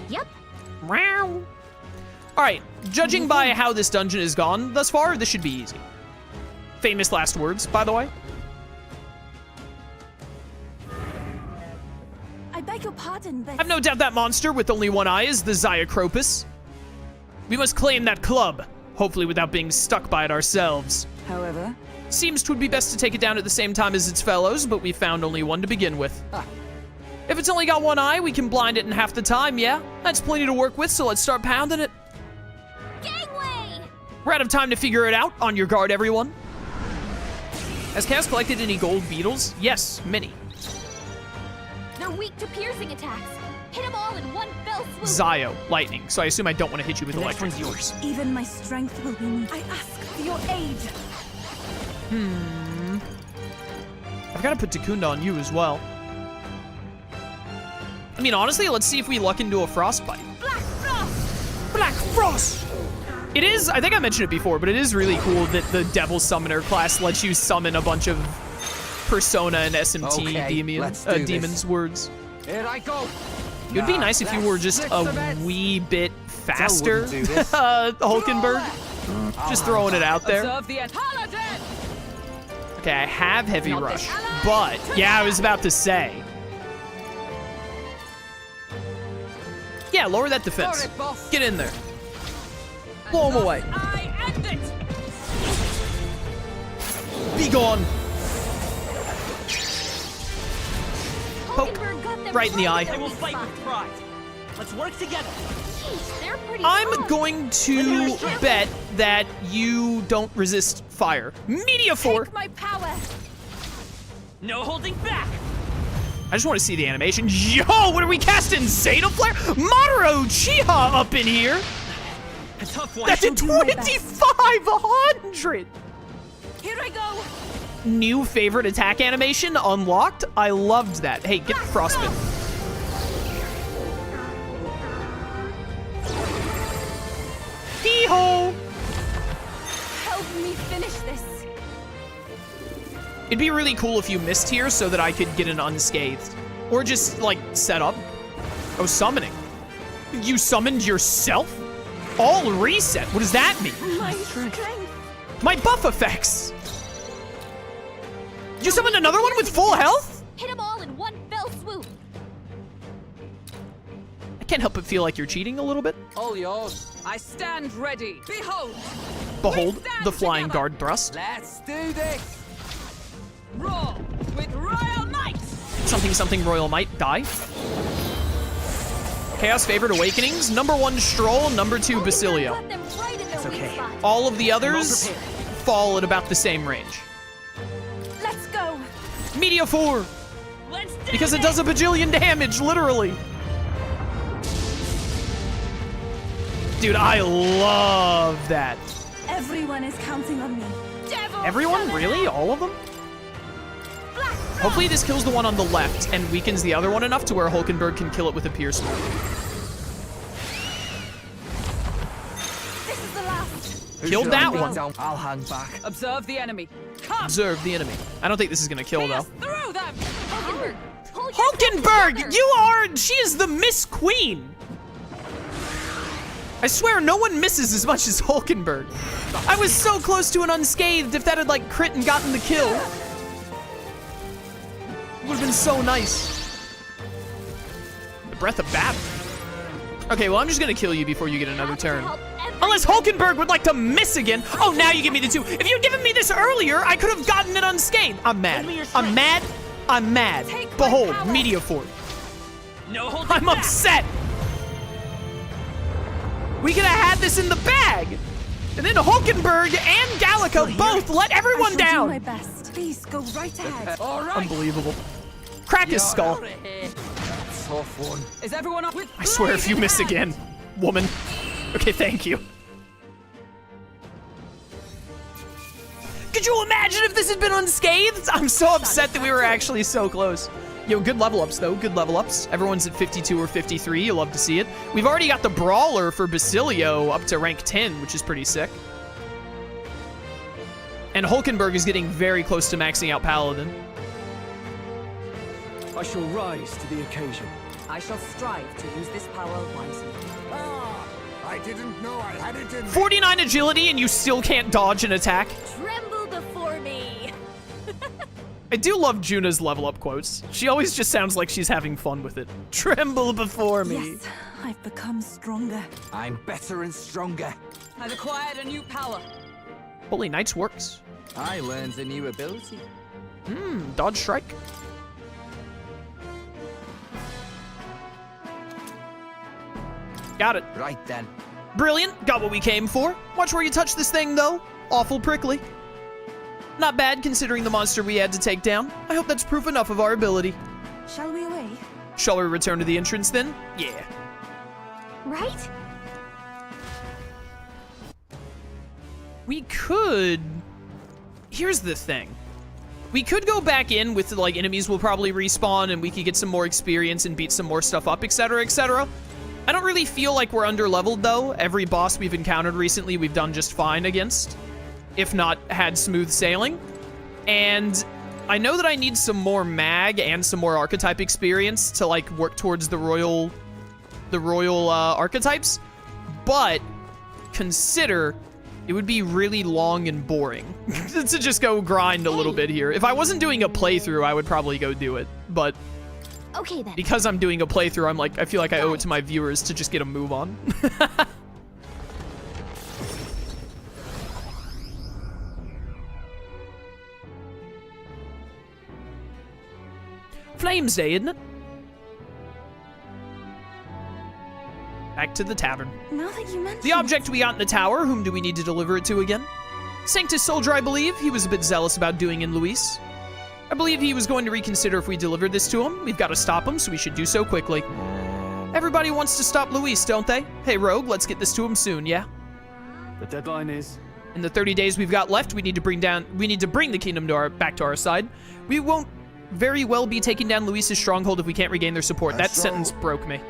Yep. Meow. All right, judging by how this dungeon has gone thus far, this should be easy. Famous last words, by the way. I beg your pardon, but... I've no doubt that monster with only one eye is the Ziocropos. We must claim that club, hopefully without being stuck by it ourselves. However... Seems 'twould be best to take it down at the same time as its fellows, but we found only one to begin with. If it's only got one eye, we can blind it in half the time, yeah? That's plenty to work with, so let's start pounding it. Gangway! We're out of time to figure it out. On your guard, everyone. Has Chaos collected any gold beetles? Yes, many. They're weak to piercing attacks. Hit them all in one fell swoop. Zio, lightning, so I assume I don't want to hit you with electric. yours. Even my strength will be needed. I ask for your aid. I've got to put Takunda on you as well. I mean, honestly, let's see if we luck into a frostbite. Black Frost! Black Frost! It is, I think I mentioned it before, but it is really cool that the Devil Summoner class lets you summon a bunch of Persona and SMT demons words. Here I go. It would be nice if you were just a wee bit faster, Hulkenberg. Just throwing it out there. Okay, I have Heavy Rush, but yeah, I was about to say. Yeah, lower that defense. Get in there. Blow him away. Be gone. Poke. Right in the eye. They will fight with pride. Let's work together. Jeez, they're pretty I'm strong. going to bet that you don't resist fire. Media 4. Take my power. No holding back. I just want to see the animation. Yo, what are we casting? Zeta Flare? Maru Chiha up in here. A tough one. That's a 2500. Here I go. New favorite attack animation unlocked. I loved that. Hey, get the frostbite. Hee-ho. Help me finish this. It'd be really cool if you missed here so that I could get an unscathed. Or just, like, set up. Oh, summoning. You summoned yourself? All reset? What does that mean? My strength. My buff effects. You summoned another one with full health? Hit them all in one fell swoop. I can't help but feel like you're cheating a little bit. All yours. I stand ready. Behold! Behold, We stand the flying together. guard thrust. Let's do this. Roar with royal might! Something, something, royal might, die. Chaos favorite awakenings. Number 1, Stroll. Number 2, Basilio. Got them right in their weak spot. All of the others fall at about the same range. Let's go. Media 4. Let's do Because it this. does a bajillion damage, literally. Dude, I love that. Everyone is counting on me. Devil Everyone? Summoner. Really? All of them? Black Frost. Hopefully this kills the one on the left and weakens the other one enough to where Hulkenberg can kill it with a Pierce. This is the last. Killed that one. I'll hang back. Observe the enemy. Come! Observe the enemy. I don't think this is gonna kill though. Through them! Hulkenberg. Hold your Hulkenberg! together. You are, she is the Miss Queen. I swear no one misses as much as Hulkenberg. I was so close to an unscathed if that had like crit and gotten the kill. It would've been so nice. The breath of battle. Okay, well I'm just gonna kill you before you get another turn. Unless Hulkenberg would like to miss again. Oh, now you give me the 2. If you'd given me this earlier, I could have gotten it unscathed. I'm mad. I'm mad. I'm mad. Take my Behold, power. Media Fort. No holding I'm back. upset. We could have had this in the bag. And then Hulkenberg and Gallica both let everyone I shall do my down. best. Please go right ahead. All right. Unbelievable. Crack his skull. Tough one. Is everyone up with I swear if you miss again, woman. Okay, thank you. Could you imagine if this had been unscathed? I'm so upset that we were actually so close. Yo, good level ups though, good level ups. Everyone's at 52 or 53, you love to see it. We've already got the Brawler for Basilio up to rank 10, which is pretty sick. And Hulkenberg is getting very close to maxing out Paladin. I shall rise to the occasion. I shall strive to use this power wisely. Ah, I didn't know I had it in me. 49 agility and you still can't dodge an attack. Tremble before me. I do love Juna's level up quotes. She always just sounds like she's having fun with it. Tremble before me. Yes, I've become stronger. I'm better and stronger. I've acquired a new power. Holy Knights works. I learned a new ability. Dodge strike. Got it. Right then. Brilliant. Got what we came for. Watch where you touch this thing, though. Awful prickly. Not bad, considering the monster we had to take down. I hope that's proof enough of our ability. Shall we away? Shall we return to the entrance, then? Yeah. Right? We could... Here's the thing. We could go back in with, like, enemies will probably respawn, and we could get some more experience and beat some more stuff up, etc., etc. I don't really feel like we're under-leveled, though. Every boss we've encountered recently, we've done just fine against, if not had smooth sailing. And I know that I need some more mag and some more archetype experience to, like, work towards the royal archetypes, but consider it would be really long and boring to just go grind a little bit here. If I wasn't doing a playthrough, I would probably go do it, but Okay then. because I'm doing a playthrough, I'm like, I feel like I owe it to my viewers to just get a move on. Flames Day, isn't it? Back to the tavern. Now that you mention The object we got in the tower, whom do we need to deliver it to again? Sanctus Soldier, I believe. He was a bit zealous about doing in Luis. I believe he was going to reconsider if we delivered this to him. We've got to stop him, so we should do so quickly. Everybody wants to stop Luis, don't they? Hey, Rogue, let's get this to him soon, yeah? The deadline is... In the 30 days we've got left, we need to bring the kingdom to back to our side. We won't very well be taking down Luis's stronghold if we can't regain their support. That sentence broke me.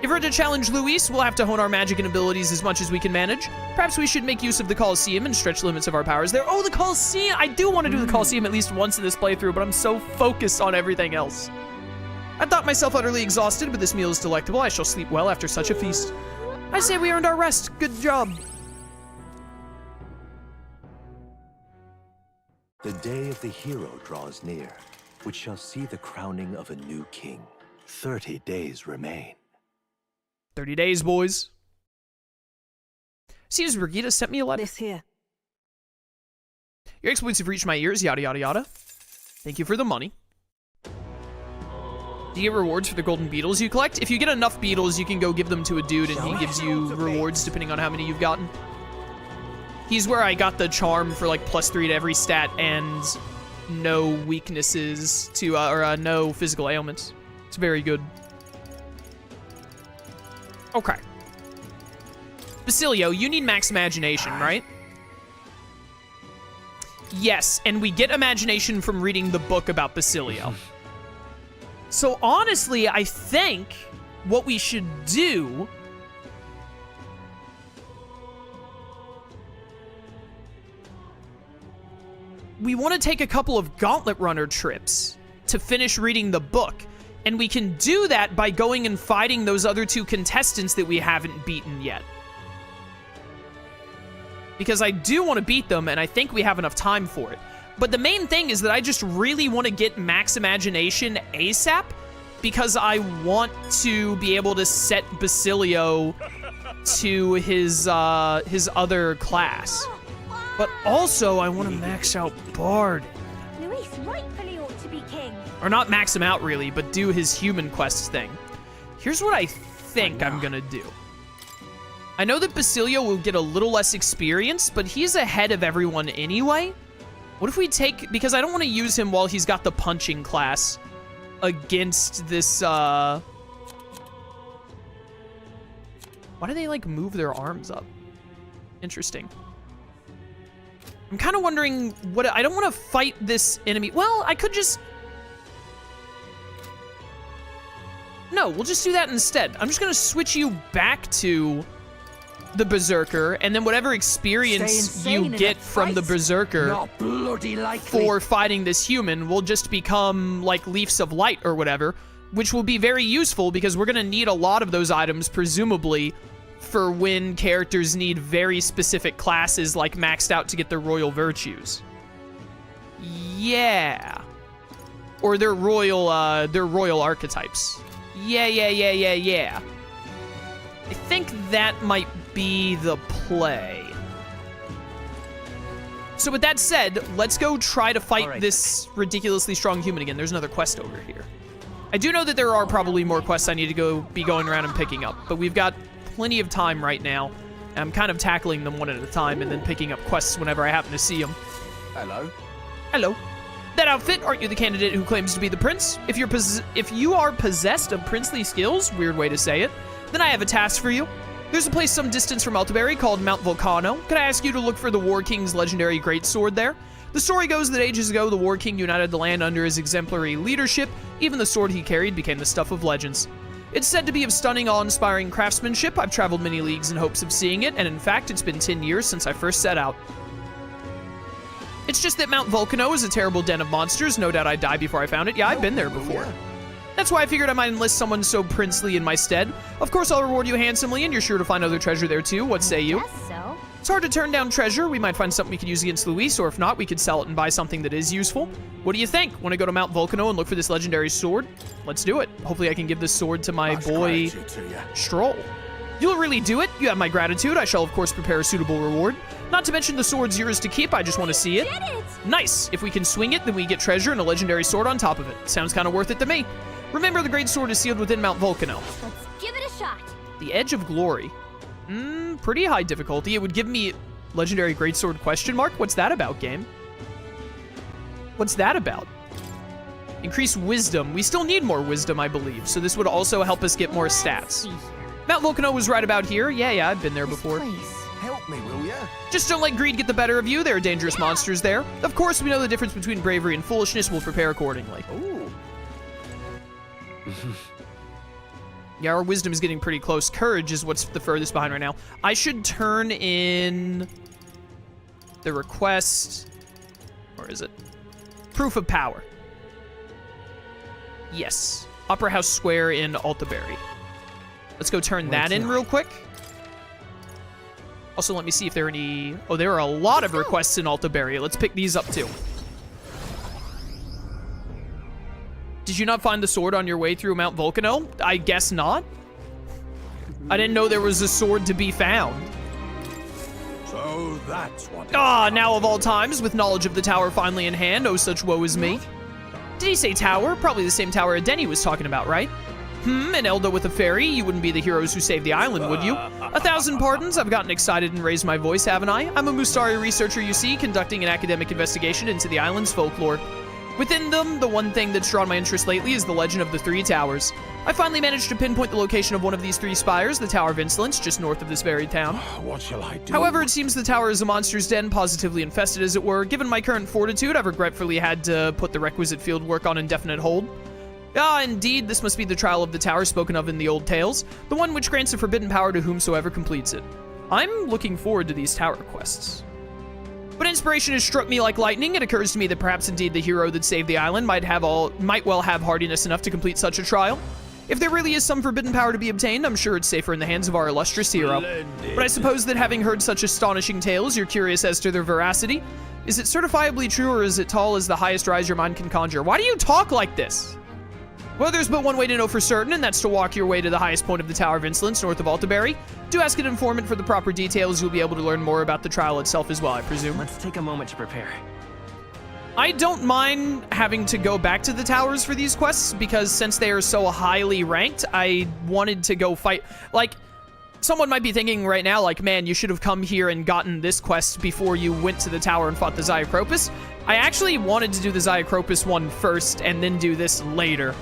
If we're to challenge Luis, we'll have to hone our magic and abilities as much as we can manage. Perhaps we should make use of the Colosseum and stretch limits of our powers there. Oh, the Colosseum! I do want to do the Colosseum at least once in this playthrough, but I'm so focused on everything else. I thought myself utterly exhausted, but this meal is delectable. I shall sleep well after such a feast. I say we earned our rest. Good job. The day of the hero draws near, which shall see the crowning of a new king. 30 days remain. 30 days, boys. Seems Brigitte sent me a letter. this here. Your exploits have reached my ears, yada yada yada. Thank you for the money. Do you get rewards for the golden beetles you collect? If you get enough beetles, you can go give them to a dude and he gives you rewards depending on how many you've gotten. He's where I got the charm for like +3 to every stat and no weaknesses to, no physical ailments. It's very good. Okay. Basilio, you need max imagination, right? Yes, and we get imagination from reading the book about Basilio. So honestly, I think what we should do... We want to take a couple of Gauntlet Runner trips to finish reading the book. And we can do that by going and fighting those other 2 contestants that we haven't beaten yet. Because I do want to beat them, and I think we have enough time for it. But the main thing is that I just really want to get max imagination ASAP, because I want to be able to set Basilio to his other class. But also, I want to max out Bard. Luis rightfully ought to be king. Or not max him out, really, but do his human quest thing. Here's what I think I'm gonna do. I know that Basilio will get a little less experience, but he's ahead of everyone anyway. What if we take... Because I don't want to use him while he's got the punching class against this, Why do they, like, move their arms up? Interesting. I'm kind of wondering what... I don't want to fight this enemy. Well, I could just... No, we'll just do that instead. I'm just going to switch you back to the Berserker, and then whatever experience you get from the Berserker Not bloody likely. for fighting this human will just become, like, Leafs of Light or whatever. which will be very useful because we're going to need a lot of those items, presumably, for when characters need very specific classes, like maxed out to get their royal virtues. Yeah. Or their royal archetypes. Yeah. I think that might be the play. So with that said, let's go try to fight this ridiculously strong human again. There's another quest over here. I do know that there are probably more quests I need to be going around and picking up, but we've got plenty of time right now. I'm kind of tackling them one at a time and then picking up quests whenever I happen to see them. Hello. Hello. That outfit, aren't you the candidate who claims to be the prince? If you are possessed of princely skills, weird way to say it, then I have a task for you. There's a place some distance from Altaberry called Mount Volcano. Can I ask you to look for the War King's legendary greatsword there? The story goes that ages ago, the War King united the land under his exemplary leadership. Even the sword he carried became the stuff of legends. It's said to be of stunning, awe-inspiring craftsmanship. I've traveled many leagues in hopes of seeing it, and in fact, it's been 10 years since I first set out. It's just that Mount Volcano is a terrible den of monsters. No doubt I'd die before I found it. Yeah, I've been there before. That's why I figured I might enlist someone so princely in my stead. Of course, I'll reward you handsomely, and you're sure to find other treasure there too. What say you? Guess so. It's hard to turn down treasure. We might find something we could use against Luis, or if not, we could sell it and buy something that is useful. What do you think? Want to go to Mount Volcano and look for this legendary sword? Let's do it. Hopefully I can give this sword to my boy, Stroll. You'll really do it? You have my gratitude. I shall, of course, prepare a suitable reward. Not to mention the sword's yours to keep. I just want to see it. Did it! Nice. If we can swing it, then we get treasure and a legendary sword on top of it. Sounds kind of worth it to me. Remember, the great sword is sealed within Mount Volcano. Let's give it a shot. The Edge of Glory. Pretty high difficulty. It would give me legendary greatsword question mark. What's that about, game? What's that about? Increase wisdom. We still need more wisdom, I believe. So this would also help us get more stats. See here. Mount Volcano was right about here. Yeah, I've been there before. Place. Help me, will ya? Just don't let greed get the better of you. There are dangerous monsters there. Of course, we know the difference between bravery and foolishness. We'll prepare accordingly. Ooh. Yeah, our wisdom is getting pretty close. Courage is what's the furthest behind right now. I should turn in the request. Or is it? Proof of power. Yes. Opera House Square in Altaberry. Let's go turn that in real quick. Also, let me see if there are any... Oh, there are a lot of requests in Altaberry. Let's pick these up, too. Did you not find the sword on your way through Mount Volcano? I guess not. I didn't know there was a sword to be found. So that's what... Ah, now of all times, with knowledge of the tower finally in hand, oh such woe is me. Did he say tower? Probably the same tower Denny was talking about, right? An Elda with a fairy? You wouldn't be the heroes who saved the island, would you? 1,000 pardons, I've gotten excited and raised my voice, haven't I? I'm a Mustari researcher, you see, conducting an academic investigation into the island's folklore. Within them, the one thing that's drawn my interest lately is the legend of the Three Towers. I finally managed to pinpoint the location of one of these three spires, the Tower of Insolence, just north of this very town. What shall I do? However, it seems the tower is a monster's den, positively infested as it were. Given my current fortitude, I've regretfully had to put the requisite field work on indefinite hold. Ah, indeed, this must be the trial of the tower spoken of in the old tales, the one which grants a forbidden power to whomsoever completes it. I'm looking forward to these tower quests. But inspiration has struck me like lightning. It occurs to me that perhaps indeed the hero that saved the island might well have hardiness enough to complete such a trial. If there really is some forbidden power to be obtained, I'm sure it's safer in the hands of our illustrious hero. But I suppose that having heard such astonishing tales, you're curious as to their veracity. Is it certifiably true, or is it tall as the highest rise your mind can conjure? Why do you talk like this? Well, there's but one way to know for certain, and that's to walk your way to the highest point of the Tower of Insolence, north of Altaberry. Do ask an informant for the proper details. You'll be able to learn more about the trial itself as well, I presume. Let's take a moment to prepare. I don't mind having to go back to the towers for these quests, because since they are so highly ranked, I wanted to go fight. Like, someone might be thinking right now, like, man, you should have come here and gotten this quest before you went to the tower and fought the Ziocropos. I actually wanted to do the Ziocropos one first and then do this later,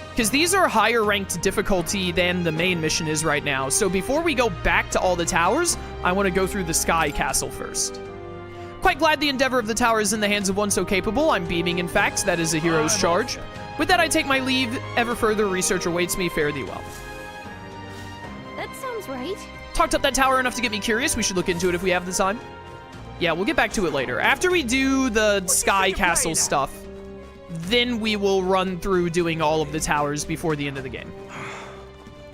because these are higher ranked difficulty than the main mission is right now. So before we go back to all the towers, I want to go through the Sky Castle first. Quite glad the endeavor of the tower is in the hands of one so capable. I'm beaming, in fact. That is a hero's charge. With that, I take my leave. Ever further research awaits me. Fare thee well. That sounds right. Talked up that tower enough to get me curious. We should look into it if we have the time. Yeah, we'll get back to it later. After we do the Sky Castle stuff, then we will run through doing all of the towers before the end of the game.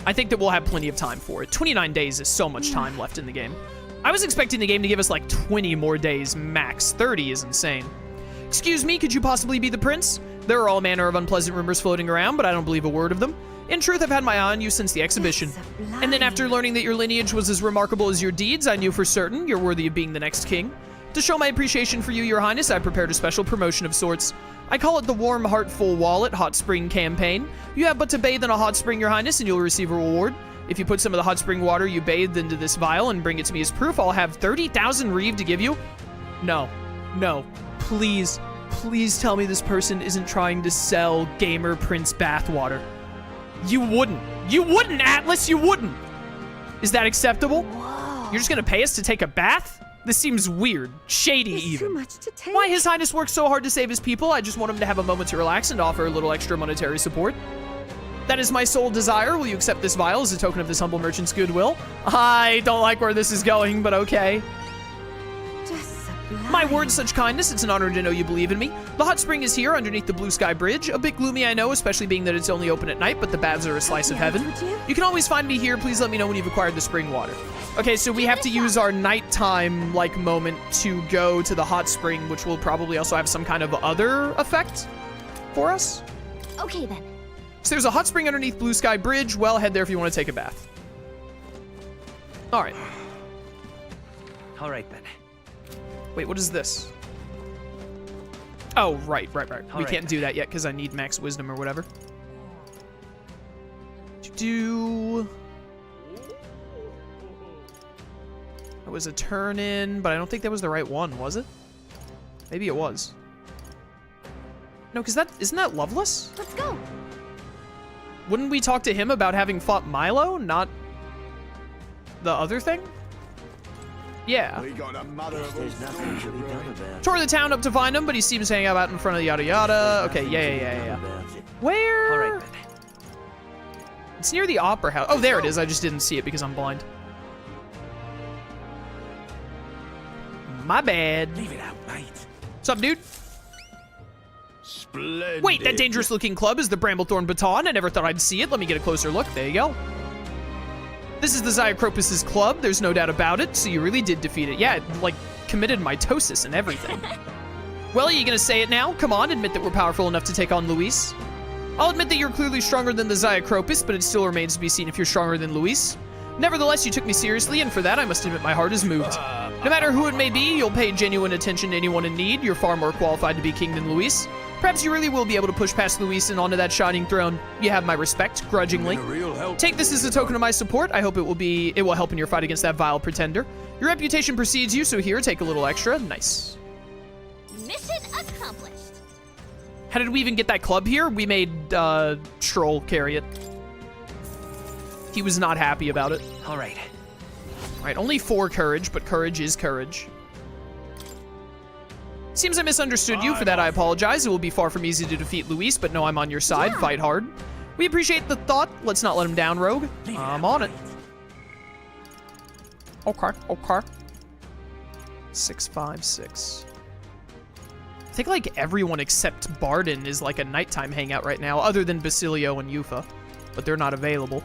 I think that we'll have plenty of time for it. 29 days is so much time left in the game. I was expecting the game to give us like 20 more days max. 30 is insane. Excuse me, could you possibly be the prince? There are all manner of unpleasant rumors floating around, but I don't believe a word of them. In truth, I've had my eye on you since the exhibition. And then after learning that your lineage was as remarkable as your deeds, I knew for certain you're worthy of being the next king. To show my appreciation for you, your highness, I prepared a special promotion of sorts. I call it the Warm Heartful Wallet Hot Spring Campaign. You have but to bathe in a hot spring, your highness, and you'll receive a reward. If you put some of the hot spring water you bathed into this vial and bring it to me as proof, I'll have 30,000 reeve to give you. No. No. Please. Please tell me this person isn't trying to sell Gamer Prince bathwater. You wouldn't. You wouldn't, Atlus. You wouldn't. Is that acceptable? Whoa. You're just gonna pay us to take a bath? This seems weird. Shady, It's even. too much to take. Why His Highness works so hard to save his people, I just want him to have a moment to relax and offer a little extra monetary support. That is my sole desire. Will you accept this vial as a token of this humble merchant's goodwill? I don't like where this is going, but okay. Just sublime. My word, such kindness. It's an honor to know you believe in me. The hot spring is here underneath the Blue Sky Bridge. A bit gloomy, I know, especially being that it's only open at night, but the baths are a slice of heaven. Would you? You can always find me here. Please let me know when you've acquired the spring water. Okay, so we have to use our nighttime, like, moment to go to the hot spring, which will probably also have some kind of other effect for us. Okay then. So there's a hot spring underneath Blue Sky Bridge. Well, head there if you want to take a bath. All right. All right then. Wait, what is this? Oh, right. We right, can't do that yet because I need max wisdom or whatever. That was a turn in, but I don't think that was the right one, was it? Maybe it was. No, because isn't that Loveless? Let's go. Wouldn't we talk to him about having fought Milo, not the other thing? Yeah. We got a mother of There's nothing to be done about it. Tore the town up to find him, but he seems to hang out in front of the yada yada. Okay, yeah. Where? All right then. It's near the opera house. Oh, there it is. I just didn't see it because I'm blind. My bad. Leave it out, mate. What's up, dude? Splendid. Wait, that dangerous-looking club is the Bramblethorn Baton. I never thought I'd see it. Let me get a closer look. There you go. This is the Ziocropos' club. There's no doubt about it. So you really did defeat it. Yeah, it, like, committed mitosis and everything. Well, are you gonna say it now? Come on, admit that we're powerful enough to take on Luis. I'll admit that you're clearly stronger than the Ziocropos, but it still remains to be seen if you're stronger than Luis. Nevertheless, you took me seriously, and for that, I must admit my heart is moved. No matter who it may be, you'll pay genuine attention to anyone in need. You're far more qualified to be king than Luis. Perhaps you really will be able to push past Luis and onto that shining throne. You have my respect, grudgingly. Take this as a token of my support. I hope it will help in your fight against that vile pretender. Your reputation precedes you, so here, take a little extra. Nice. Mission accomplished. How did we even get that club here? We made Stroll carry it. He was not happy about it. All right. All right, only 4 courage, but courage is courage. Seems I misunderstood you. For that, I apologize. It will be far from easy to defeat Luis, but no, I'm on your side. Yeah. Fight hard. We appreciate the thought. Let's not let him down, Rogue. I'm on it. Okay. 656. I think, like, everyone except Barden is, like, a nighttime hangout right now, other than Basilio and Yufa. But they're not available.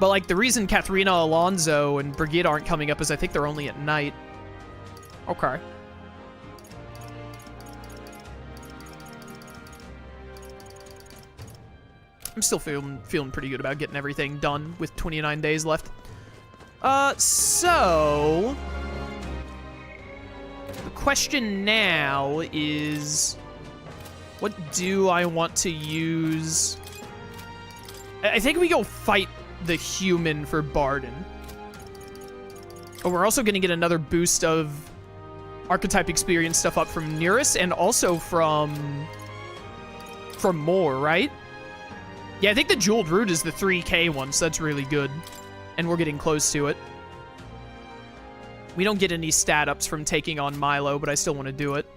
But, like, the reason Katharina Alonso and Brigitte aren't coming up is I think they're only at night. Okay. I'm still feeling pretty good about getting everything done with 29 days left. So... the question now is... what do I want to use? I think we go fight the human for Barden. Oh, we're also going to get another boost of archetype experience stuff up from Nearest and also from Moore, right? Yeah, I think the Jeweled Root is the 3K one, so that's really good. And we're getting close to it. We don't get any stat ups from taking on Milo, but I still want to do it.